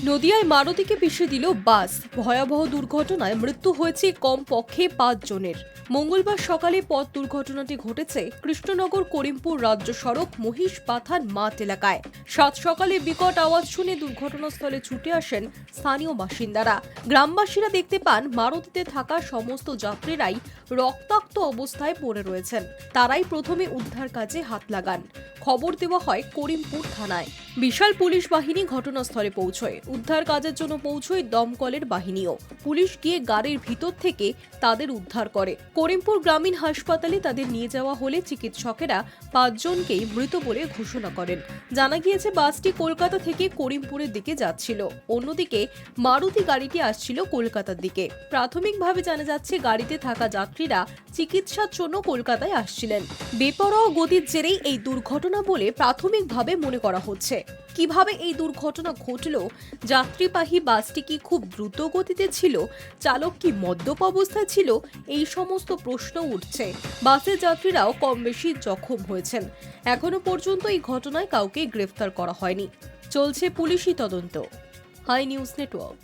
নদিয়ায় মারুতিকে পিষে দিল বাস। ভয়াবহ দুর্ঘটনায় মৃত্যু হয়েছে কমপক্ষে 5 জনের। মঙ্গলবার সকালে পথ দুর্ঘটনাটি ঘটেছে কৃষ্ণনগর করিমপুর রাজ্য সড়ক মহিষপাথান মাঠ এলাকায়। সাত সকালে বিকট আওয়াজ শুনে দুর্ঘটনাস্থলে ছুটে আসেন স্থানীয় বাসিন্দারা। গ্রামবাসীরা দেখতে পান মারুতিতে থাকা সমস্ত যাত্রীরাই রক্তাক্ত অবস্থায় পড়ে রয়েছেন। তারাই প্রথমে উদ্ধার কাজে হাত লাগান। খবর দেওয়া হয় করিমপুর থানায়। বিশাল পুলিশ বাহিনী ঘটনাস্থলে পৌঁছয়। উদ্ধার কাজের জন্য পৌঁছয় দমকলের বাহিনীও। পুলিশ গিয়ে গাড়ির ভিতর থেকে তাদের উদ্ধার করে। করিমপুর গ্রামীণ হাসপাতালে তাদের নিয়ে যাওয়া হলে চিকিৎসকেরা 5 জনকেই মৃত বলে ঘোষণা করেন। জানা গিয়েছে বাসটি কলকাতা থেকে করিমপুরের দিকে যাচ্ছিল। অন্যদিকে মারুতি গাড়িটি আসছিল কলকাতার দিকে। প্রাথমিকভাবে জানা যাচ্ছে গাড়িতে থাকা যাত্রীরা চিকিৎসার জন্য কলকাতায় আসছিলেন। বেপরোয়া গতির জেরেই এই দুর্ঘটনা বলে প্রাথমিকভাবে মনে করা হচ্ছে। কিভাবে এই দুর্ঘটনা ঘটল? যাত্রীবাহী বাসটি কি খুব দ্রুত গতিতে ছিল? চালক কি মদ্যপ অবস্থায় ছিল? এই সমস্ত প্রশ্ন উঠছে। বাসের যাত্রীরাও কম বেশি জখম হয়েছেন। এখনো পর্যন্ত এই ঘটনায় কাউকে গ্রেফতার করা হয়নি। চলছে পুলিশি তদন্ত। High news network.